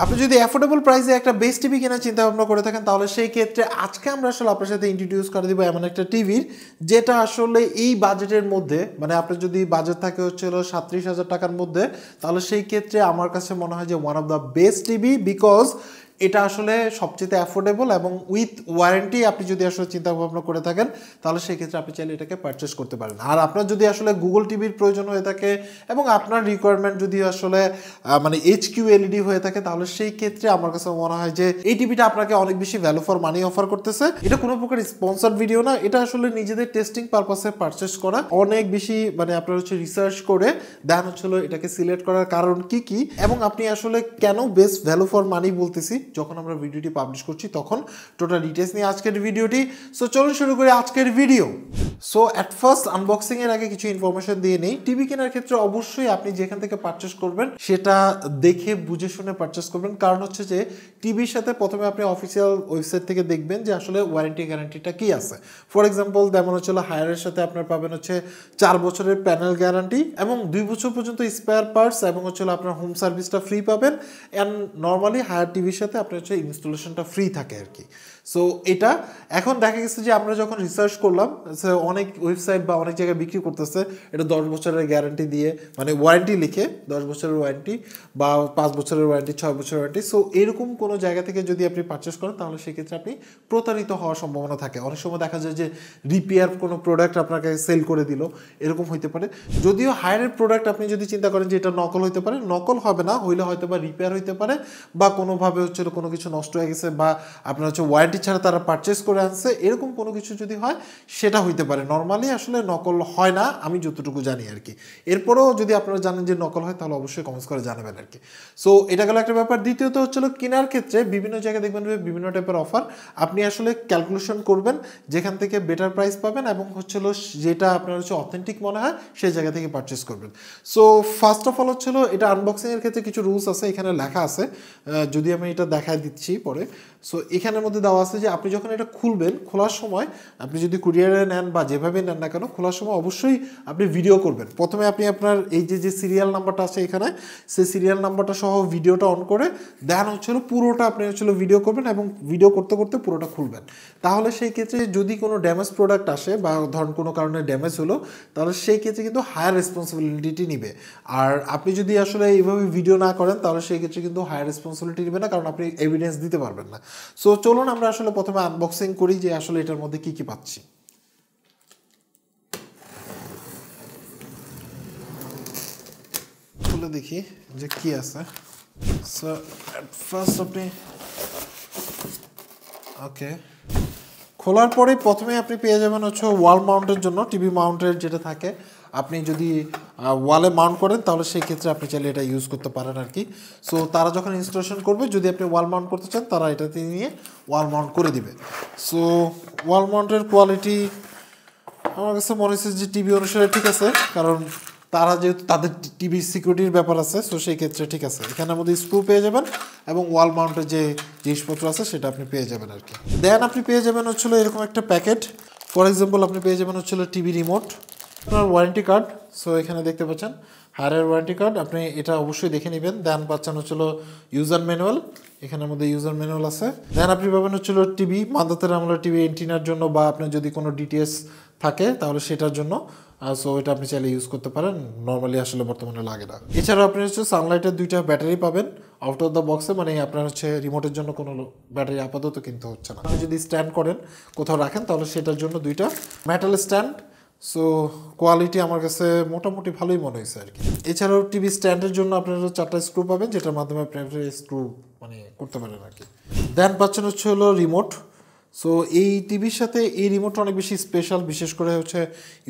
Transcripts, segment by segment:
আপনি যদি অ্যাফোর্ডেবল প্রাইসে একটা বেস্ট টিভি কেনার চিন্তা ভাবনা করে থাকেন তাহলে সেই ক্ষেত্রে আজকে আমরা আসলে আপনার সাথে ইন্ট্রোডিউস করে দিব এমন একটা টিভির যেটা আসলে এই বাজেটের মধ্যে মানে আপনার যদি বাজেট থাকে হচ্ছে 37,000 টাকার মধ্যে তাহলে সেই ক্ষেত্রে আমার কাছে মনে হয় যে one of the best TV because এটা আসলে সবচেয়ে অ্যাফোর্ডেবল এবং উইথ ওয়ারেন্টি আপনি যদি আসলে চিন্তা ভাবনা করে থাকেন তাহলে সেই ক্ষেত্রে আপনি চাইলে এটাকে পারচেস করতে পারেন। আর আপনার যদি আসলে গুগল টিভির প্রয়োজন হয়ে থাকে এবং আপনার রিকোয়ারমেন্ট যদি আসলে মানে এইচকিউ এলইডি হয়ে থাকে তাহলে সেই ক্ষেত্রে আমার কাছে মনে হয় যে এই টিভিটা আপনাকে অনেক বেশি ভ্যালু ফর মানি অফার করতেছে। এটা কোনো প্রকার স্পন্সর্ড ভিডিও না, এটা আসলে নিজেদের টেস্টিং পারপাসে পারচেস করা, অনেক বেশি মানে আপনার হচ্ছে রিসার্চ করে দেন হচ্ছে এটাকে সিলেক্ট করার কারণ কি কি এবং আপনি আসলে কেন বেস্ট ভ্যালু ফর মানি বলতেছি যখন আমরা ভিডিওটি পাবলিশ করছি তখন টোটাল ডিটেলস নিয়ে আজকের ভিডিওটি। সো চলুন শুরু করি আজকের video. So at first unboxing এর আগে কিছু ইনফরমেশন দিয়ে নেই। টিভি কেনার ক্ষেত্রে অবশ্যই আপনি যেখান থেকে পারচেস করবেন সেটা দেখে বুঝে শুনে পারচেস করবেন, কারণ হচ্ছে যে টিভির সাথে প্রথমে আপনি অফিসিয়াল ওয়েবসাইট থেকে দেখবেন যে আসলে ওয়ারেন্টি গ্যারান্টিটা কি আছে। ফর এক্সাম্পল যেমন হচ্ছে হায়ারের সাথে আপনার পাবেন হচ্ছে 4 বছরের প্যানেল গ্যারান্টি এবং 2 বছর পর্যন্ত স্পেয়ার পার্টস এবং হচ্ছে আপনার হোম সার্ভিসটা ফ্রি পাবেন। অ্যান্ড নর্মালি হায়ার টিভির সাথে আপনার হচ্ছে ইনস্টলেশনটা ফ্রি থাকে আর কি। সো এটা এখন দেখা গেছে যে আমরা যখন রিসার্চ করলাম অনেক ওয়েবসাইট বা অনেক জায়গায় বিক্রি করতেছে এটা 10 বছরের গ্যারান্টি দিয়ে মানে ওয়ারেন্টি লিখে 10 বছরের ওয়ারেন্টি বা 5 বছরের ওয়ারেন্টি 6 বছরের ওয়ারেন্টি। সো এরকম কোনো জায়গা থেকে যদি আপনি পারচেস করেন তাহলে সেক্ষেত্রে আপনি প্রতারিত হওয়ার সম্ভাবনা থাকে। অনেক সময় দেখা যায় যে রিপেয়ার কোনো প্রোডাক্ট আপনাকে সেল করে দিল, এরকম হইতে পারে। যদিও হায়ারের প্রোডাক্ট আপনি যদি চিন্তা করেন যে এটা নকল হইতে পারে, নকল হবে না, হইলে হয়তো বা রিপেয়ার হইতে পারে বা কোনোভাবে হচ্ছে কোনো কিছু নষ্ট হয়ে গেছে বা আপনার হচ্ছে ওয়ারেন্টি ছাড়া তারা পারচেস করে আনছে, এরকম কোনো কিছু যদি হয় সেটা হইতে পারে। নর্মালি আসলে নকল হয় না আমি যতটুকু জানি আর কি। এরপরেও যদি আপনারা জানেন যে নকল হয় তাহলে অবশ্যই কমেন্টস করে জানাবেন আর কি। সো এটা গেল একটা ব্যাপার। দ্বিতীয়ত হচ্ছিল কেনার ক্ষেত্রে বিভিন্ন জায়গায় দেখবেন বিভিন্ন টাইপের অফার, আপনি আসলে ক্যালকুলেশন করবেন যেখান থেকে বেটার প্রাইস পাবেন এবং হচ্ছিল যেটা আপনার হচ্ছে অথেন্টিক মনে হয় সেই জায়গা থেকে পারচেস করবেন। সো ফার্স্ট অফ অল হচ্ছিল এটা আনবক্সিংয়ের ক্ষেত্রে কিছু রুলস আছে, এখানে লেখা আছে, যদি আমি এটা দেখায় দিচ্ছি পরে। সো এখানের মধ্যে দেওয়া আছে যে আপনি যখন এটা খুলবেন, খোলার সময় আপনি যদি কুরিয়ারে নেন বা যেভাবে নেন না কেন, খোলার সময় অবশ্যই আপনি ভিডিও করবেন। প্রথমে আপনি আপনার এই যে সিরিয়াল নাম্বারটা আছে এখানে, সেই সিরিয়াল নাম্বারটা সহ ভিডিওটা অন করে দেন হচ্ছিল পুরোটা আপনি হচ্ছিল ভিডিও করবেন এবং ভিডিও করতে করতে পুরোটা খুলবেন। তাহলে সেই ক্ষেত্রে যদি কোনো ড্যামেজ প্রোডাক্ট আসে বা ধরুন কোনো কারণে ড্যামেজ হলো তাহলে সেই ক্ষেত্রে কিন্তু হায়ার রেসপন্সিবিলিটি নিবে। আর আপনি যদি আসলে এইভাবে ভিডিও না করেন তাহলে সেই ক্ষেত্রে কিন্তু হায়ার রেসপন্সিবিলিটি নেবে না, কারণ আপনি এভিডেন্স দিতে পারবেন না। সো চলুন আমরা আসলে প্রথমে আনবক্সিং করি যে আসলে এটার মধ্যে কি কি পাচ্ছি। খুলে দেখি যে কি আছে। সো ফার্স্ট আপনি ওকে খোলার পরে প্রথমে আপনি পেয়ে যাবেন হচ্ছে ওয়াল মাউন্টের জন্য টিভি মাউন্টের যেটা থাকে, আপনি যদি ওয়ালে মাউন্ট করেন তাহলে সেই ক্ষেত্রে আপনি চাইলে এটা ইউজ করতে পারেন আর কি। সো তারা যখন ইনস্টলেশন করবে যদি আপনি ওয়াল মাউন্ট করতে চান তারা এটাতে নিয়ে ওয়াল মাউন্ট করে দিবে। সো ওয়াল মাউন্টের কোয়ালিটি আমার কাছে মনে হচ্ছে যে টিভি অনুসারে ঠিক আছে, কারণ তারা যেহেতু তাদের টিভি সিকিউরিটির ব্যাপার আছে, সো সেই ক্ষেত্রে ঠিক আছে। এখানের মধ্যে স্ক্রু পেয়ে যাবেন এবং ওয়াল মাউন্টের যে জিনিসপত্র আছে সেটা আপনি পেয়ে যাবেন আর কি। দেন আপনি পেয়ে যাবেন হচ্ছিল এরকম একটা প্যাকেট। ফর এক্সাম্পল আপনি পেয়ে যাবেন হচ্ছিল টিভি রিমোট, আপনার ওয়ারেন্টি কার্ড। সো এখানে দেখতে পাচ্ছেন হায়ারের ওয়ারেন্টি কার্ড, আপনি এটা অবশ্যই দেখে নেবেন। দেন পাচ্ছেন হচ্ছিল ইউজার ম্যানুয়াল, এখানের মধ্যে ইউজার ম্যানুয়াল আছে। দেন আপনি পাবেন হচ্ছিল টিভি মাদাতের আমরা টিভি এন্টিনার জন্য বা আপনার যদি কোনো ডিটিএস থাকে তাহলে সেটার জন্য। সো এটা আপনি চাইলে ইউজ করতে পারেন, নর্মালি আসলে বর্তমানে লাগে না। এছাড়াও আপনি হচ্ছে সানলাইটের 2টা ব্যাটারি পাবেন আউট অফ দ্য বক্সে, মানে আপনার হচ্ছে রিমোটের জন্য কোনো ব্যাটারি আপাতত কিনতে হচ্ছে না। আপনি যদি স্ট্যান্ড করেন কোথাও রাখেন তাহলে সেটার জন্য 2টা মেটাল স্ট্যান্ড। সো কোয়ালিটি আমার কাছে মোটামুটি ভালোই মনে হয়েছে আর কি। এছাড়াও টিভি স্ট্যান্ডের জন্য আপনারা 4টা স্ক্রু পাবেন যেটার মাধ্যমে আপনি স্ক্রু মানে করতে পারেন আর কি। দেন পাচ্ছেন হচ্ছে হলো রিমোট। সো এই টিভির সাথে এই রিমোটটা অনেক বেশি স্পেশাল, বিশেষ করে হচ্ছে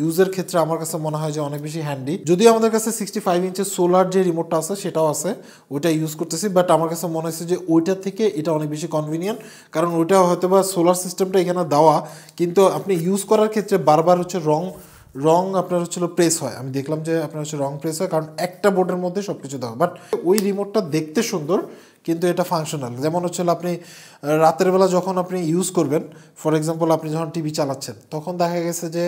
ইউজের ক্ষেত্রে আমার কাছে মনে হয় যে অনেক বেশি হ্যান্ডি। যদিও আমাদের কাছে 65 ইঞ্চের সোলার যে রিমোটটা আছে সেটাও আছে, ওইটা ইউজ করতেছি, বাট আমার কাছে মনে হচ্ছে যে ওইটার থেকে এটা অনেক বেশি কনভিনিয়েন্ট, কারণ ওইটা হয়তো বা সোলার সিস্টেমটা এখানে দেওয়া কিন্তু আপনি ইউজ করার ক্ষেত্রে বারবার হচ্ছে রং আপনার হচ্ছিল প্রেস হয়। আমি দেখলাম যে আপনার হচ্ছে রং প্রেস হয় কারণ একটা বোর্ডের মধ্যে সব কিছু দেওয়া। বাট ওই রিমোটটা দেখতে সুন্দর কিন্তু এটা ফাংশনাল। যেমন হচ্ছে আপনি রাতের বেলা যখন আপনি ইউজ করবেন, ফর এক্সাম্পল আপনি যখন টিভি চালাচ্ছেন তখন দেখা গেছে যে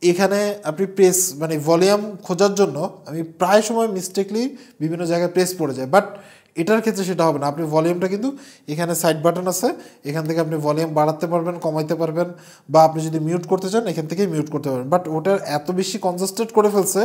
এখানে আপনি প্রেস মানে ভলিউম খোঁজার জন্য আমি প্রায় সময় মিস্টেকলি বিভিন্ন জায়গায় প্রেস পড়ে যায়, বাট এটার ক্ষেত্রে সেটা হবে না। আপনি ভলিউমটা কিন্তু এখানে সাইড বাটন আছে, এখান থেকে আপনি ভলিউম বাড়াতে পারবেন, কমাইতে পারবেন, বা আপনি যদি মিউট করতে চান এখান থেকেই মিউট করতে পারবেন। বাট ওটার এত বেশি কনজাস্টেড করে ফেলছে,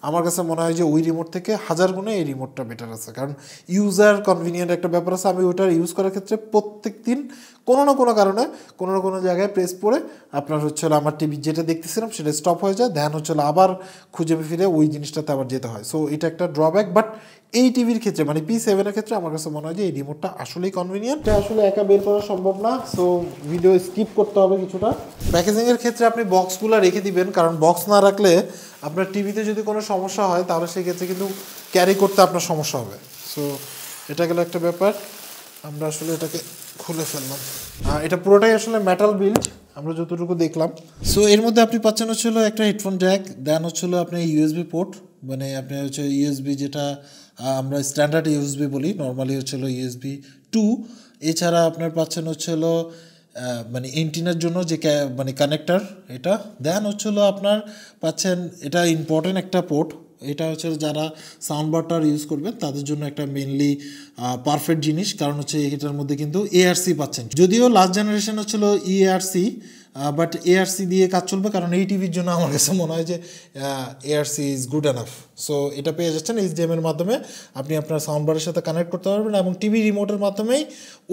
আমার কাছে মনে হয় যে ওই রিমোট থেকে 1000 গুণে এই রিমোটটা বেটার আছে। কারণ ইউজার কনভিনিয়েন্ট একটা ব্যাপার আছে। আমি ওটার ইউজ করার ক্ষেত্রে প্রত্যেক দিন কোনো না কোনো কারণে কোনো না কোনো জায়গায় প্রেস পড়ে আপনার হচ্ছে আমার টিভি যেটা দেখতেছিলাম সেটা স্টপ হয়ে যায়, ধ্যান হচ্ছে আবার খুঁজে ফিরে ওই জিনিসটাতে আবার যেতে হয়। সো এটা একটা ড্রব্যাক। বাট এই টিভির ক্ষেত্রে মানে P7 এর ক্ষেত্রে আমার কাছে মনে হয় যে এই রিমোটটা আসলেই কনভিনিয়েন্ট। এটা আসলে একা বের করা সম্ভব না, সো ভিডিও স্কিপ করতে হবে কিছুটা। প্যাকেজিংয়ের ক্ষেত্রে আপনি বক্সগুলো রেখে দিবেন, কারণ বক্স না রাখলে আপনার টিভিতে যদি কোনো সমস্যা হয় তাহলে সেই ক্ষেত্রে কিন্তু ক্যারি করতে আপনার সমস্যা হবে। সো এটা গেল একটা ব্যাপার। আমরা আসলে এটাকে খুলে ফেললাম। এটা পুরোটাই আসলে মেটাল বিল্ড আমরা যতটুকু দেখলাম। সো এর মধ্যে আপনি পাচ্ছেন হচ্ছিল একটা হেডফোন জ্যাক, দেন হচ্ছিল আপনার ইউএসবি পোর্ট, মানে আপনি হচ্ছে ইউএসবি যেটা আমরা স্ট্যান্ডার্ড ইউএসবি বলি, নর্মালি হচ্ছিল USB 2। এছাড়া আপনার পাচ্ছেন হচ্ছিল মানে এন্টিনার জন্য যে মানে কানেক্টার এটা, দেন হচ্ছিল আপনার পাচ্ছেন এটা ইম্পর্টেন্ট একটা পোর্ট। এটা হচ্ছে যারা সাউন্ড বারটার ইউজ করবেন তাদের জন্য একটা মেনলি পারফেক্ট জিনিস, কারণ হচ্ছে এটার মধ্যে কিন্তু ARC পাচ্ছেন। যদিও লাস্ট জেনারেশন হচ্ছিল EARC, বাট ARC দিয়ে কাজ চলবে, কারণ এই টিভির জন্য আমার কাছে মনে হয় যে ARC is good enough. So এটা পেয়ে যাচ্ছেন HDMI এর মাধ্যমে, আপনি আপনার সাউন্ড বারের সাথে কানেক্ট করতে পারবেন এবং টিভি রিমোটের মাধ্যমেই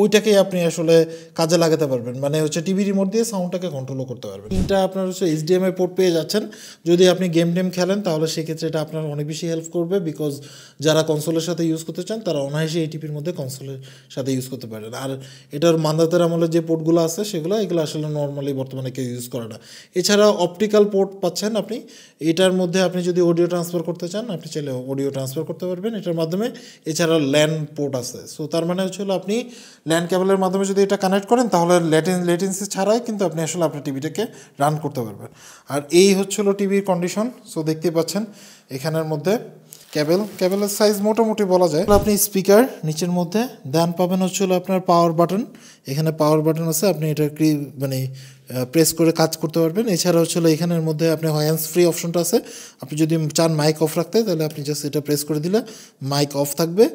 ওইটাকেই আপনি আসলে কাজে লাগাতে পারবেন, মানে হচ্ছে টিভি রিমোট দিয়ে সাউন্ডটাকে কন্ট্রোলও করতে পারবেন। তিনটা আপনার হচ্ছে HDMI পোর্ট পেয়ে যাচ্ছেন। যদি আপনি গেম টেম খেলেন তাহলে সেক্ষেত্রে এটা আপনার অনেক বেশি হেল্প করবে, বিকজ যারা কনসোলের সাথে ইউজ করতে চান তারা অনায়াসে এই টিভির মধ্যে কনসোলের সাথে ইউজ করতে পারেন। আর এটার মান্দাতের আমলে যে পোর্টগুলো আছে এগুলো আসলে নর্মালি বর্তমানে কেউ ইউজ করে না। এছাড়া অপটিক্যাল পোর্ট পাচ্ছেন আপনি, এটার মধ্যে আপনি যদি অডিও ট্রান্সফার করতে চান আপনি চাইলে অডিও ট্রান্সফার করতে পারবেন এটার মাধ্যমে। এছাড়া ল্যান পোর্ট আছে। সো তার মানে হচ্ছে আপনি ল্যান কেবলের মাধ্যমে যদি এটা কানেক্ট করেন তাহলে লেটেন্সি ছাড়াই কিন্তু আপনি আসলে আপনার টিভিটাকে রান করতে পারবেন। আর এই হচ্ছিল টিভির কন্ডিশন। সো দেখতেই পাচ্ছেন এখানের মধ্যে কেবলের সাইজ মোটামুটি বলা যায়। আপনি স্পিকার নিচের মধ্যে দেন পাবেন হচ্ছিল আপনার পাওয়ার বাটন, এখানে পাওয়ার বাটন আছে, আপনি এটা মানে প্রেস করে কাজ করতে পারবেন। এছাড়া হচ্ছিল এখানের মধ্যে আপনি হ্যান্ডস ফ্রি অপশনটা আছে, আপনি যদি চান মাইক অফ রাখতে তাহলে আপনি জাস্ট এটা প্রেস করে দিলে মাইক অফ থাকবে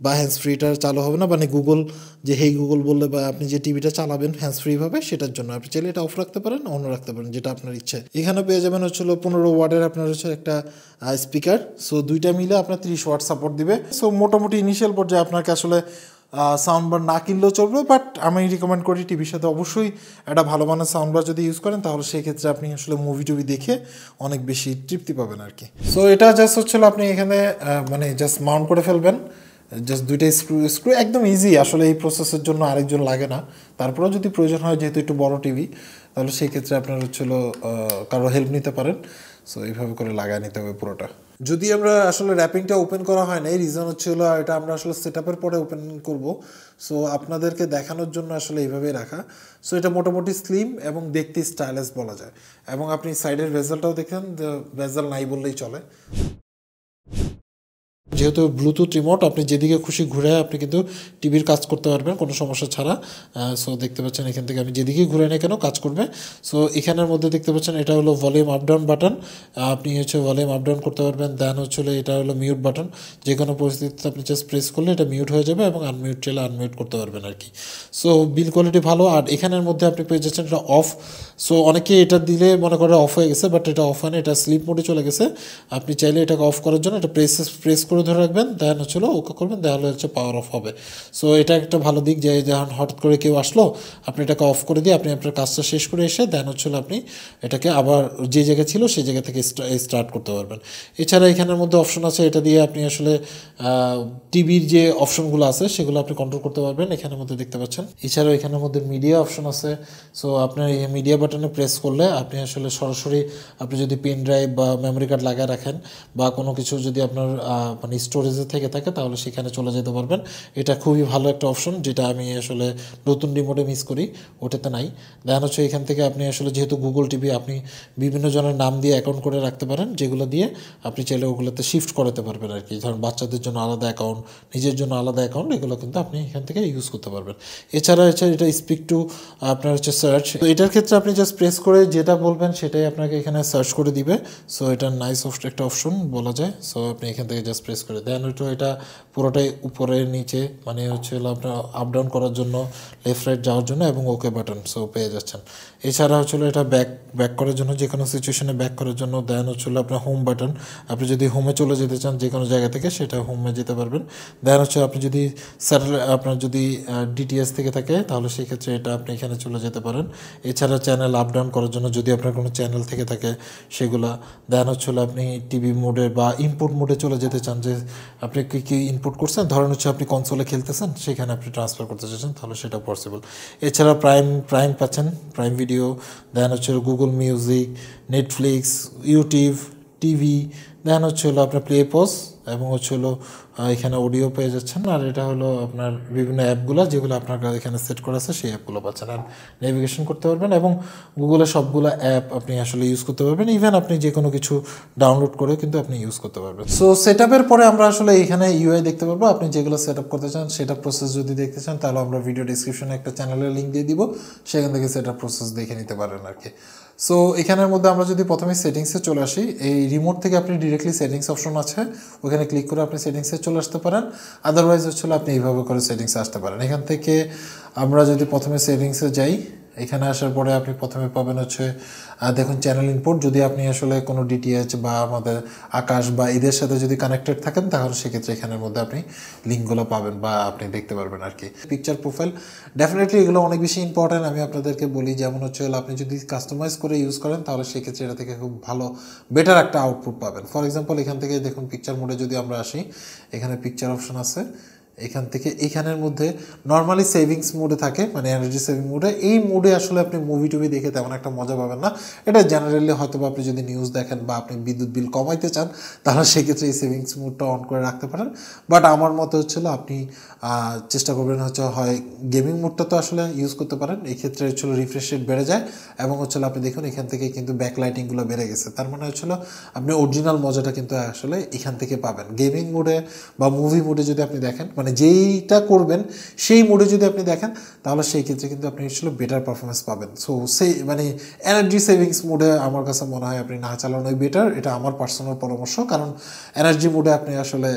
বা হ্যান্ডস ফ্রিটা চালু হবে না, মানে গুগল যে হেই গুগল বললে বা আপনি যে টিভিটা চালাবেন হ্যান্ডস ফ্রিভাবে সেটার জন্য আপনি চাইলে এটা অফ রাখতে পারেন, অন রাখতে পারেন, যেটা আপনার ইচ্ছে। এখানে পেয়ে যাবেন হচ্ছিল 15 ওয়াটের আপনার হচ্ছে একটা স্পিকার। সো দুইটা মিলে আপনার 30 ওয়াট সাপোর্ট দিবে। সো মোটামুটি ইনিশিয়াল পর্যায়ে আপনাকে আসলে সাউন্ড বার না কিনলেও চলবে, বাট আমি রিকমেন্ড করি টিভির সাথে অবশ্যই একটা ভালো মানের সাউন্ড বার যদি ইউজ করেন তাহলে সেই ক্ষেত্রে আপনি আসলে মুভি টুভি দেখে অনেক বেশি তৃপ্তি পাবেন আর কি। সো এটা জাস্ট হচ্ছিল আপনি এখানে মানে জাস্ট মাউন্ট করে ফেলবেন, জাস্ট দুইটা স্ক্রু একদম ইজি। আসলে এই প্রসেসের জন্য আরেকজন লাগে না, তারপরেও যদি প্রয়োজন হয় যেহেতু একটু বড় টিভি তাহলে সেই ক্ষেত্রে আপনার হচ্ছিল কারো হেল্প নিতে পারেন। সো এইভাবে করে লাগায় নিতে হবে পুরোটা। যদি আমরা আসলে র্যাপিংটা ওপেন করা হয় না, এই রিজন হচ্ছিল এটা আমরা আসলে সেটআপের পরে ওপেন করব। সো আপনাদেরকে দেখানোর জন্য আসলে এইভাবেই রাখা। সো এটা মোটামুটি স্লিম এবং দেখতে স্টাইলিশ বলা যায়। এবং আপনি সাইডের ভেজেলটাও দেখেন, ভেজেল নাই বললেই চলে। যেহেতু ব্লুটুথ রিমোট আপনি যেদিকে খুশি ঘুরে আপনি কিন্তু টিভির কাজ করতে পারবেন কোনো সমস্যা ছাড়া। সো দেখতে পাচ্ছেন এখান থেকে আমি যেদিকেই ঘুরে না কেন কাজ করবে। সো এখানের মধ্যে দেখতে পাচ্ছেন এটা হলো ভলিউম আপ ডাউন বাটন, আপনি হচ্ছে ভলিউম আপ ডাউন করতে পারবেন। দেন হচ্ছে এটা হলো মিউট বাটন, যে কোনো পরিস্থিতিতে আপনি জাস্ট প্রেস করলে এটা মিউট হয়ে যাবে এবং আনমিউট চাইলে আনমিউট করতে পারবেন আর কি। সো বিল কোয়ালিটি ভালো। আর এখানের মধ্যে আপনি পেয়ে যাচ্ছেন এটা অফ। সো অনেকে এটা দিলে মনে করে অফ হয়ে গেছে, বাট এটা অফ হয় না, এটা স্লিপ মোডে চলে গেছে। আপনি চাইলে এটাকে অফ করার জন্য এটা প্রেস করে ধরে রাখবেন, দেন হচ্ছিল ওকে করবেন, তাহলে হচ্ছে পাওয়ার অফ হবে। সো এটা একটা ভালো দিক যে যখন হঠাৎ করে কেউ আসলো আপনি এটাকে অফ করে দিয়ে আপনি আপনার কাজটা শেষ করে এসে দেন হচ্ছিল আপনি এটাকে আবার যে জায়গায় ছিল সেই জায়গা থেকে স্টার্ট করতে পারবেন। এছাড়া এখানের মধ্যে অপশন আছে, এটা দিয়ে আপনি আসলে টিভির যে অপশনগুলো আছে সেগুলো আপনি কন্ট্রোল করতে পারবেন এখানের মধ্যে দেখতে পাচ্ছেন। এছাড়াও এখানের মধ্যে মিডিয়া অপশন আছে। সো আপনার এই মিডিয়া বাটনে প্রেস করলে আপনি আসলে সরাসরি আপনি যদি পেন ড্রাইভ বা মেমোরি কার্ড লাগায় রাখেন বা কোনো কিছু যদি আপনার মানে স্টোরেজে থেকে থাকে তাহলে সেখানে চলে যেতে পারবেন। এটা খুবই ভালো একটা অপশন, যেটা আমি আসলে নতুন রিমোটে মিস করি, ওটাতে নাই। দেন হচ্ছে এখান থেকে আপনি আসলে যেহেতু গুগল টিভি আপনি বিভিন্ন জনের নাম দিয়ে অ্যাকাউন্ট করে রাখতে পারেন, যেগুলো দিয়ে আপনি চাইলে ওগুলোতে শিফট করাতে পারবেন আর কি। ধরুন বাচ্চাদের জন্য আলাদা অ্যাকাউন্ট, নিজের জন্য আলাদা অ্যাকাউন্ট, এগুলো কিন্তু আপনি এখান থেকে ইউজ করতে পারবেন। এছাড়া এটা স্পিক টু আপনার হচ্ছে সার্চ, তো এটার ক্ষেত্রে আপনি জাস্ট প্রেস করে যেটা বলবেন সেটাই আপনাকে এখানে সার্চ করে দিবে। সো এটা নাইস একটা অপশন বলা যায়। সো আপনি এখান থেকে জাস্ট প্রেস করে দেন, তো এটা পুরোটাই উপরে নিচে মানে হচ্ছে আপনার আপ ডাউন করার জন্য, লেফট রাইট যাওয়ার জন্য এবং ওকে বাটন সো পেয়ে যাচ্ছেন। এছাড়া হচ্ছিল এটা ব্যাক করার জন্য, যে কোনো সিচুয়েশনে ব্যাক করার জন্য। দেন হচ্ছিল আপনার হোম বাটন, আপনি যদি হোমে চলে যেতে চান যে কোনো জায়গা থেকে সেটা হোমে যেতে পারবেন। দেন হচ্ছে আপনি যদি আপনার যদি ডিটিএস থেকে থাকে তাহলে সেই ক্ষেত্রে এটা আপনি এখানে চলে যেতে পারেন। এছাড়া চ্যানেল আপ ডাউন করার জন্য যদি আপনার কোনো চ্যানেল থেকে থাকে সেগুলা। দেন হচ্ছিল আপনি টিভি মোডে বা ইনপুট মোডে চলে যেতে চান, যে আপনি কী কী ইনপুট করছেন, ধরেন হচ্ছে আপনি কনসোলে খেলতেছেন সেখানে আপনি ট্রান্সফার করতে চাচ্ছেন তাহলে সেটা পসিবল। এছাড়া প্রাইম পাচ্ছেন, প্রাইম ভিডিও। দেন হচ্ছে Google Music, Netflix, YouTube TV. Then হচ্ছে হলো আপনার প্লে পজ এবং হচ্ছে হলো এখানে অডিও পেয়ে যাচ্ছেন। আর এটা হলো আপনার বিভিন্ন অ্যাপগুলো যেগুলো আপনার এখানে সেট করা আছে সেই অ্যাপগুলো পাচ্ছেন। আর নেভিগেশন করতে পারবেন এবং গুগলের সবগুলো অ্যাপ আপনি আসলে ইউজ করতে পারবেন। ইভেন আপনি যে কোনো কিছু ডাউনলোড করে কিন্তু আপনি ইউজ করতে পারবেন। সো সেট আপের পরে আমরা আসলে এখানে ইউআই দেখতে পারবো। আপনি যেগুলো সেট আপ করতে চান সেটা প্রসেস যদি দেখতে চান তাহলে আমরা ভিডিও ডিসক্রিপশনে একটা চ্যানেলের লিঙ্ক দিয়ে দিব, সেখান থেকে সেট আপ প্রসেস দেখে নিতে পারেন আর কি। সো এখানের মধ্যে আমরা যদি প্রথমে সেটিংসে চলে আসি, এই রিমোট থেকে আপনি ডিরেক্টলি সেটিংস অপশন আছে ওখানে ক্লিক করে আপনি সেটিংসে চলে আসতে পারেন। আদারওয়াইজ হচ্ছিল আপনি এইভাবে করে সেটিংসে আসতে পারেন। এখান থেকে আমরা যদি প্রথমে সেটিংসে যাই, এখানে আসার পরে আপনি প্রথমে পাবেন হচ্ছে দেখুন চ্যানেল ইনপুট। যদি আপনি আসলে কোনো ডিটিএইচ বা আমাদের আকাশ বা এদের সাথে যদি কানেক্টেড থাকেন তাহলে সেক্ষেত্রে এখানের মধ্যে আপনি লিঙ্কগুলো পাবেন বা আপনি দেখতে পারবেন আর কি। পিকচার প্রোফাইল ডেফিনেটলি এগুলো অনেক বেশি ইম্পর্ট্যান্ট। আমি আপনাদেরকে বলি যেমন হচ্ছে আপনি যদি কাস্টমাইজ করে ইউজ করেন তাহলে সেক্ষেত্রে এটা থেকে খুব ভালো বেটার একটা আউটপুট পাবেন। ফর এক্সাম্পল এখান থেকে দেখুন পিকচার মোডে যদি আমরা আসি, এখানে পিকচার অপশন আছে। এখান থেকে এইখানের মধ্যে নর্মালি সেভিংস মোডে থাকে, মানে এনার্জি সেভিং মোডে। এই মোডে আসলে আপনি মুভি টুভি দেখে তেমন একটা মজা পাবেন না। এটা জেনারেলি হয়তো বা আপনি যদি নিউজ দেখেন বা আপনি বিদ্যুৎ বিল কমাইতে চান তাহলে সেক্ষেত্রে এই সেভিংস মোডটা অন করে রাখতে পারেন। বাট আমার মতে হচ্ছিল আপনি চেষ্টা করবেন হচ্ছে হয় গেমিং মোডটা তো আসলে ইউজ করতে পারেন। এই ক্ষেত্রে হচ্ছিল রিফ্রেশ রেট বেড়ে যায় এবং হচ্ছিল আপনি দেখুন এখান থেকে কিন্তু ব্যাকলাইটিংগুলো বেড়ে গেছে। তার মানে হচ্ছিল আপনি অরিজিনাল মজাটা কিন্তু আসলে এখান থেকে পাবেন। গেমিং মোডে বা মুভি মোডে যদি আপনি দেখেন, মানে যেইটা করবেন সেই মোডে যদি আপনি দেখেন তাহলে সেই ক্ষেত্রে কিন্তু আপনি আসলে বেটার পারফরমেন্স পাবেন। সো সেই মানে এনার্জি সেভিংস মোডে আমার কাছে মনে হয় আপনি না চালানোই বেটার, এটা আমার পার্সোনাল পরামর্শ। কারণ এনার্জি মোডে আপনি আসলে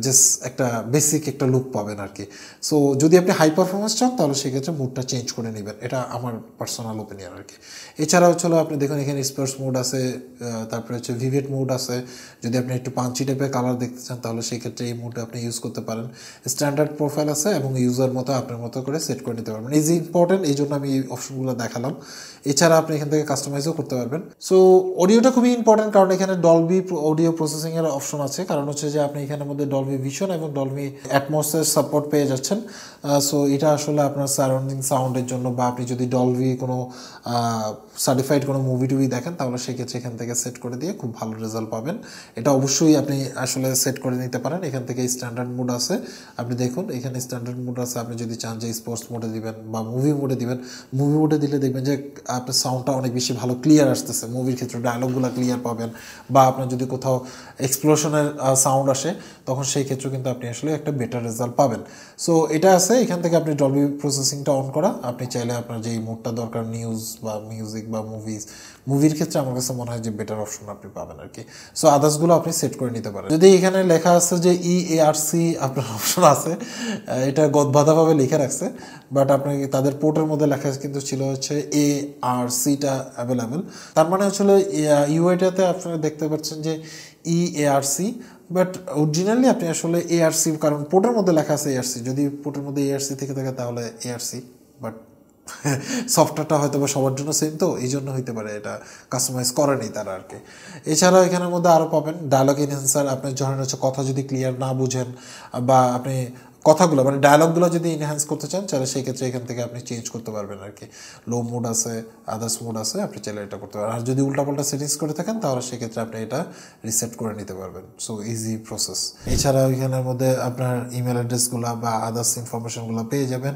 জাস্ট একটা বেসিক একটা লুক পাবেন আর কি। সো যদি আপনি হাই পারফরমেন্স চান তাহলে সেক্ষেত্রে মোডটা চেঞ্জ করে নেবেন, এটা আমার পার্সোনাল ওপিনিয়ন আর কি। এছাড়া হচ্ছে আপনি দেখুন এখানে স্পোর্টস মোড আছে, তারপরে হচ্ছে ভিভেট মোড আছে। যদি আপনি একটু পাঞ্চি টাইপের কালার দেখতে চান তাহলে সেই ক্ষেত্রে এই মোডটা আপনি ইউজ করতে পারেন। স্ট্যান্ডার্ড প্রোফাইল আছে এবং ইউজার মতো আপনার মতো করে সেট করে নিতে পারবেন। এই যে ইম্পর্টেন্ট, এই জন্য আমি এই অপশনগুলো দেখালাম। এছাড়া আপনি এখান থেকে কাস্টমাইজও করতে পারবেন। সো অডিওটা খুবই ইম্পর্টেন্ট, কারণ এখানে ডলবি অডিও প্রসেসিংয়ের অপশন আছে। কারণ হচ্ছে যে আপনি এখানের মধ্যে ডলবি ভিশন এবং ডলবি অ্যাটমসের সাপোর্ট পেয়ে যাচ্ছেন। সো এটা আসলে আপনার সারাউন্ডিং সাউন্ডের জন্য, বা আপনি যদি ডলবি কোনো সার্টিফাইড কোনো মুভি টুভি দেখেন তাহলে সেক্ষেত্রে এখান থেকে সেট করে দিয়ে খুব ভালো রেজাল্ট পাবেন। এটা অবশ্যই আপনি আসলে সেট করে নিতে পারেন। এখান থেকে স্ট্যান্ডার্ড মোড আছে, আপনি দেখুন এখানে স্ট্যান্ডার্ড মোড আছে। আপনি যদি চান যে স্পোর্টস মোডে দিবেন বা মুভি মোডে দিবেন, মুভি মোডে দিলে দেখবেন যে আপনার সাউন্ডটা অনেক বেশি ভালো ক্লিয়ার আসতেছে। মুভির ক্ষেত্রে ডায়লগুলো ক্লিয়ার পাবেন, বা আপনার যদি কোথাও এক্সপ্লোশনের সাউন্ড আসে তখন সেই ক্ষেত্রে কিন্তু আপনি আসলে একটা বেটার রেজাল্ট পাবেন। সো এটা আছে, এখান থেকে আপনি ডলবি প্রসেসিংটা অন করা। আপনি চাইলে আপনার যেই মোডটা দরকার নিউজ বা মিউজিক বা মুভির ক্ষেত্রে আমার কাছে মনে হয় যে বেটার অপশন আপনি পাবেন আর কি। সো আদার্সগুলো আপনি সেট করে নিতে পারেন। যদি এখানে লেখা আছে যে EARC আপনার অপশন আছে, এটা গদবাধাভাবে লিখে রাখছে, বাট আপনাকে তাদের পোর্টের মধ্যে লেখা কিন্তু ছিল হচ্ছে ARCটা অ্যাভেলেবেল। তার মানে হচ্ছিল ইউআইটাতে আপনারা দেখতে পাচ্ছেন যে EARC, বাট অরিজিনালি আপনি আসলে ARC, কারণ পোর্টের মধ্যে লেখা আছে ARC। যদি পোর্টের মধ্যে ARC থেকে থাকে তাহলে ARC, বাট সফটওয়্যারটা হয়তো বা সবার জন্য সেম, তো এই জন্য হইতে পারে এটা কাস্টমাইজ করেনি তারা আর কি। এছাড়াও এখানের মধ্যে আরও পাবেন ডায়লগ এনহ্যান্সার। আপনার ধরেন হচ্ছে কথা যদি ক্লিয়ার না বুঝেন বা আপনি কথাগুলো মানে ডায়লগুলো যদি এনহ্যান্স করতে চান তাহলে সেই ক্ষেত্রে এখান থেকে আপনি চেঞ্জ করতে পারবেন আর কি। লো মোড আছে, আদার্স মোড আছে, আপনি চাইলে এটা করতে পারবেন। আর যদি উল্টাপাল্টা সেটিংস করে থাকেন তাহলে সেক্ষেত্রে আপনি এটা রিসেট করে নিতে পারবেন। So easy process. এছাড়াও এখানের মধ্যে আপনার ইমেল অ্যাড্রেসগুলো বা আদার্স ইনফরমেশনগুলো পেয়ে যাবেন।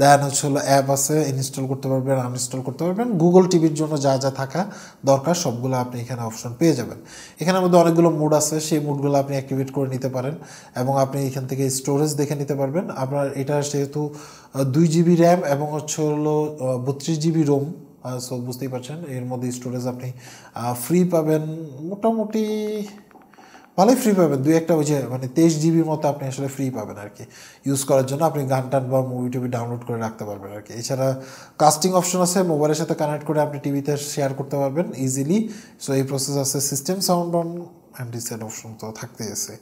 দেন হচ্ছে অ্যাপ আছে, ইনস্টল করতে পারবেন, আনইনস্টল করতে পারবেন। গুগল টিভির জন্য যা যা থাকা দরকার সবগুলো আপনি এখানে অপশন পেয়ে যাবেন। এখানের মধ্যে অনেকগুলো মোড আছে, সেই মোডগুলো আপনি অ্যাক্টিভেট করে নিতে পারেন এবং আপনি এখান থেকে স্টোরেজ দেখে নিতে পারবেন। আপনার এটা যেহেতু 2 GB র্যাম এবং হচ্ছে 32 GB রোম সো বুঝতেই পারছেন এর মধ্যে স্টোরেজ আপনি ফ্রি পাবেন, মোটামুটি ভালোই ফ্রি পাবেন, দুই একটা ওই যে মানে 23 জিবির মতো আপনি আসলে ফ্রি পাবেন আর কি ইউজ করার জন্য। আপনি গান টান বা মুভি টুভি ডাউনলোড করে রাখতে পারবেন আর কি। এছাড়া কাস্টিং অপশন আছে, মোবাইলের সাথে কানেক্ট করে আপনি টিভিতে শেয়ার করতে পারবেন ইজিলি। সো এই প্রসেস আছে। System sound on and reset option তো থাকতেই আছে।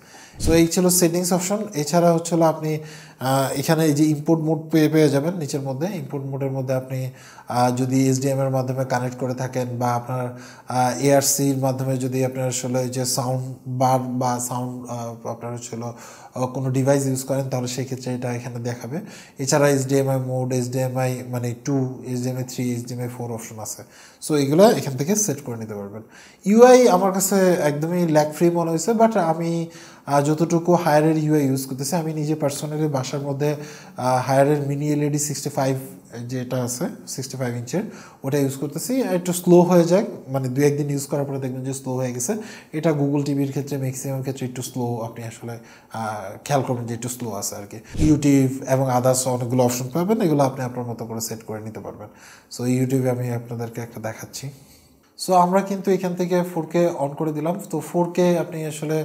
সো এই ছিল সেটিংস অপশন। এছাড়া হচ্ছিল আপনি এখানে এই যে ইনপুট মোড পেয়ে যাবেন নিচের মধ্যে। ইনপুট মোডের মধ্যে আপনি যদি এসডিএম এর মাধ্যমে কানেক্ট করে থাকেন বা আপনার এআরসির মাধ্যমে যদি আপনার আসলে যে সাউন্ড বার বা সাউন্ড আপনার হচ্ছিল কোনো ডিভাইস ইউজ করেন তাহলে সেই ক্ষেত্রে এটা এখানে দেখাবে। এছাড়া এইচডিএমআই মোড, এইচডিএমআই মানে 2, এইচডিএমআই 3, এইচডিএমআই 4 অপশন আছে। সো এগুলো এখান থেকে সেট করে নিতে পারবেন। ইউআই আমার কাছে একদমই ল্যাগ ফ্রি মনে হয়েছে, বাট আমি যতটুকু হায়ারের ইউআই ইউজ করতেছি, আমি নিজে পার্সোনালি বাসার মধ্যে হায়ারের মিনি এলইডি 65 যেটা আছে 65 ইঞ্চের ওটা ইউজ করতেছি। একটু স্লো হয়ে যায়, মানে দু একদিন ইউজ করার পরে দেখবেন যে স্লো হয়ে গেছে। এটা গুগল টিভির ক্ষেত্রে ম্যাক্সিমাম ক্ষেত্রে একটু স্লো আপনি আসলে খেয়াল করবেন যে একটু স্লো আছে আর কি। ইউটিউব এবং আদার্স অনেকগুলো অপশন পাবেন, এগুলো আপনি আপনার মতো করে সেট করে নিতে পারবেন। সো ইউটিউবে আমি আপনাদেরকে একটা দেখাচ্ছি। সো আমরা কিন্তু এখান থেকে 4K অন করে দিলাম। তো 4K আপনি আসলে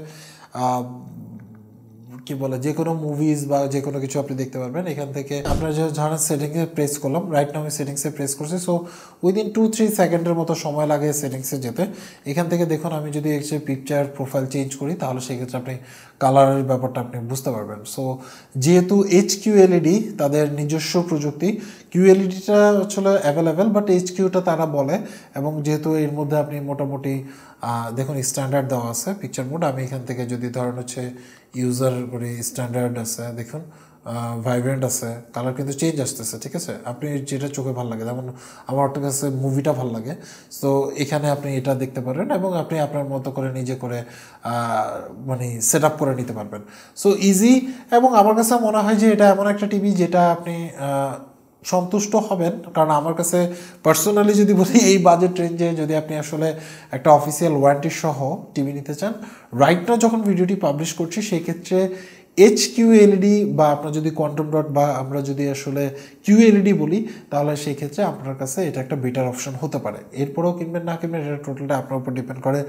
কি বলে যে কোনো মুভিজ বা যে কোনো কিছু আপনি দেখতে পারবেন এখান থেকে। আপনার যে ধরেন সেটিংসে প্রেস করলাম, রাইট নাও আমি সেটিংসে প্রেস করছি। সো উইদিন 2-3 সেকেন্ডের মতো সময় লাগে সেটিংসে যেতে। এখান থেকে দেখুন আমি যদি এসে পিকচার প্রোফাইল চেঞ্জ করি তাহলে সেক্ষেত্রে আপনি কালারের ব্যাপারটা আপনি বুঝতে পারবেন। সো যেহেতু HQLED তাদের নিজস্ব প্রযুক্তি, QLEDটা আসলে অ্যাভেলেবেল, বাট HQটা তারা বলে। এবং যেহেতু এর মধ্যে আপনি মোটামুটি দেখুন স্ট্যান্ডার্ড দেওয়া আছে পিকচার মোড। আমি এখান থেকে যদি ধরেন হচ্ছে ইউজার করে স্ট্যান্ডার্ড আছে, দেখুন ভাইব্রেন্ট আছে, কালার কিন্তু চেঞ্জ আসতেছে, ঠিক আছে। আপনি যেটা চোখে ভালো লাগে, যেমন আমার একটা কাছে মুভিটা ভালো লাগে, তো এখানে আপনি এটা দেখতে পারেন এবং আপনি আপনার মতো করে নিজে করে মানে সেট আপ করে নিতে পারবেন। So easy. এবং আমার কাছে মনে হয় যে এটা এমন একটা টিভি যেটা আপনি সন্তুষ্ট হবেন। কারণ আমার কাছে পার্সোনালি যদি বলি এই বাজেট রেঞ্জে যদি আপনি আসলে একটা অফিসিয়াল ওয়ারেন্টি সহ টিভি নিতে চান, রাইট নাও যখন ভিডিওটি পাবলিশ করছি সেই ক্ষেত্রে HQLED বা আপনার যদি কোয়ান্টাম ডট বা আমরা যদি আসলে QLED বলি তাহলে সেই ক্ষেত্রে আপনার কাছে এটা একটা বেটার অপশন হতে পারে। এরপরেও কিনবেন না কিনবেন এটা টোটালটা আপনার উপর ডিপেন্ড করে।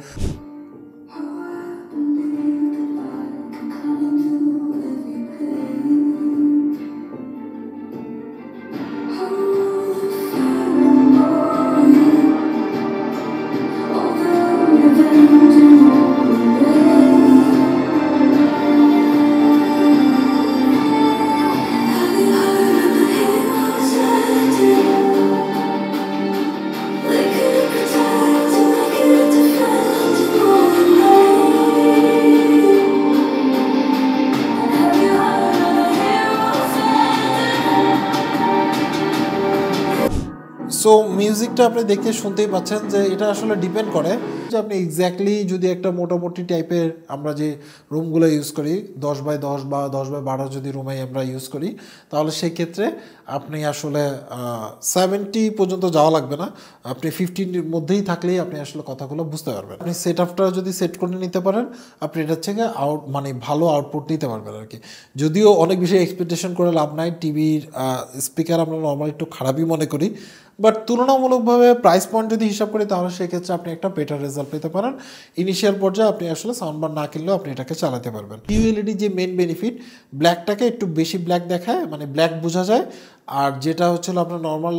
সো মিউজিকটা আপনি দেখতে শুনতেই পাচ্ছেন যে এটা আসলে ডিপেন্ড করে যে আপনি এক্স্যাক্টলি যদি একটা মোটামুটি টাইপের আমরা যে রুমগুলো ইউজ করি 10x10 বা 10x12 যদি রুমে আমরা ইউজ করি তাহলে সেই ক্ষেত্রে আপনি আসলে 70 পর্যন্ত যাওয়া লাগবে না, আপনি 50-এর মধ্যেই থাকলেই আপনি আসলে কথাগুলো বুঝতে পারবেন। আপনি সেট আপটা যদি সেট করে নিতে পারেন আপনি এটার থেকে মানে ভালো আউটপুট নিতে পারবেন আর কি। যদিও অনেক বেশি এক্সপেকটেশন করে লাভ নাই, টিভির স্পিকার আমরা নর্মাল একটু খারাপই মনে করি, বাট তুলনামূলকভাবে প্রাইস পয়েন্ট যদি হিসাব করি তাহলে সেক্ষেত্রে আপনি একটা বেটার রেজাল্ট পেতে পারেন। ইনিশিয়াল পর্যায়ে আপনি আসলে সাউন্ড বার না কিনলেও আপনি এটাকে চালাতে পারবেন। QLED যে মেন বেনিফিট, ব্ল্যাকটাকে একটু বেশি ব্ল্যাক দেখায়, মানে ব্ল্যাক বোঝা যায়। আর যেটা হচ্ছিল আপনার নর্মাল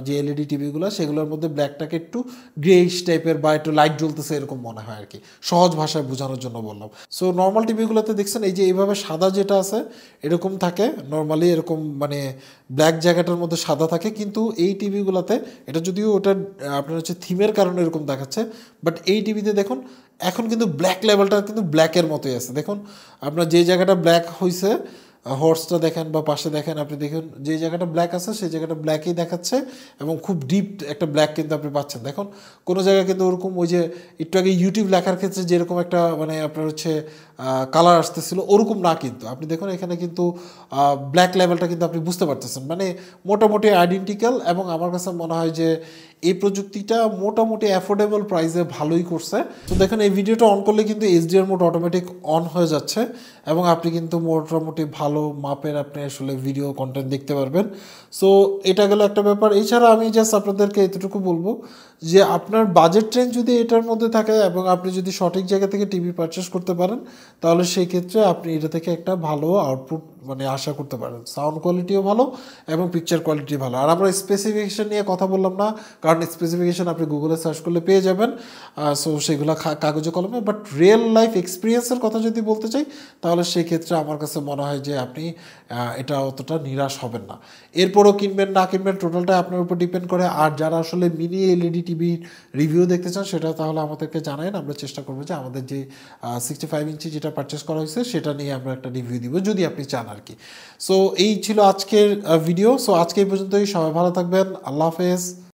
যে এলইডি টিভিগুলো সেগুলোর মধ্যে ব্ল্যাকটাকে একটু গ্রেইশ টাইপের বা একটু লাইট জ্বলতেছে এরকম মনে হয় আর কি, সহজ ভাষায় বোঝানোর জন্য বললাম। সো নর্মাল টিভিগুলোতে দেখছেন এই যে এইভাবে সাদা যেটা আছে এরকম থাকে নর্মালি, এরকম মানে ব্ল্যাক জায়গাটার মধ্যে সাদা থাকে, কিন্তু এই টিভিগুলোতে এটা যদিও ওটা আপনার হচ্ছে থিমের কারণে এরকম দেখাচ্ছে, বাট এই টিভিতে দেখুন এখন কিন্তু ব্ল্যাক লেভেলটা কিন্তু ব্ল্যাকের মতোই আছে। দেখুন আপনার যে জায়গাটা ব্ল্যাক হয়েছে হর্সটা দেখেন বা পাশে দেখেন, আপনি দেখুন যে জায়গাটা ব্ল্যাক আছে সেই জায়গাটা ব্ল্যাকই দেখাচ্ছে এবং খুব ডিপ একটা ব্ল্যাক কিন্তু আপনি পাচ্ছেন। দেখুন কোনো জায়গায় কিন্তু ওরকম ওই যে একটু আগে ইউটিউব লেখার ক্ষেত্রে যেরকম একটা মানে আপনার হচ্ছে কালার আসতেছিল ওরকম না, কিন্তু আপনি দেখুন এখানে কিন্তু ব্ল্যাক লেভেলটা কিন্তু আপনি বুঝতে পারতেছেন, মানে মোটামুটি আইডেন্টিক্যাল। এবং আমার কাছে মনে হয় যে এই প্রযুক্তিটা মোটামুটি অ্যাফোর্ডেবল প্রাইসে ভালোই করছে। তো দেখুন এই ভিডিওটা অন করলে কিন্তু HDR মোড অটোমেটিক অন হয়ে যাচ্ছে এবং আপনি কিন্তু মোটামুটি ভালো ভালো মাপের আপনি আসলে ভিডিও কন্টেন্ট দেখতে পারবেন। সো এটা গেল একটা ব্যাপার। এছাড়া আমি জাস্ট আপনাদেরকে এতটুকু বলবো যে আপনার বাজেট রেঞ্জ যদি এটার মধ্যে থাকে এবং আপনি যদি সঠিক জায়গা থেকে টিভি পারচেস করতে পারেন, তাহলে সেই ক্ষেত্রে আপনি এটা থেকে একটা ভালো আউটপুট মানে আশা করতে পারেন। সাউন্ড কোয়ালিটিও ভালো এবং পিকচার কোয়ালিটি ভালো। আর আমরা স্পেসিফিকেশন নিয়ে কথা বললাম না, কারণ স্পেসিফিকেশন আপনি গুগলে সার্চ করলে পেয়ে যাবেন। সো সেগুলো কাগজে কলমে, বাট রিয়েল লাইফ এক্সপিরিয়েন্সের কথা যদি বলতে চাই, তাহলে সেই ক্ষেত্রে আমার কাছে মনে হয় যে আপনি এটা অতটা নিরাশ হবেন না। এরপরও কিনবেন না কিনবেন টোটালটা আপনার উপর ডিপেন্ড করে। আর যারা আসলে মিনি এলইডি টিভির রিভিউ দেখতে চান, সেটা তাহলে আমাদেরকে জানাবেন, আমরা চেষ্টা করবো যে আমাদের যে 65 ইঞ্চি যেটা পারচেস করা হয়েছে সেটা নিয়ে আমরা একটা রিভিউ দিব, যদি আপনি চান আর কি। সো এই ছিল আজকের ভিডিও। সো আজকে এই পর্যন্তই, সবাই ভালো থাকবেন, আল্লাহ হাফেজ।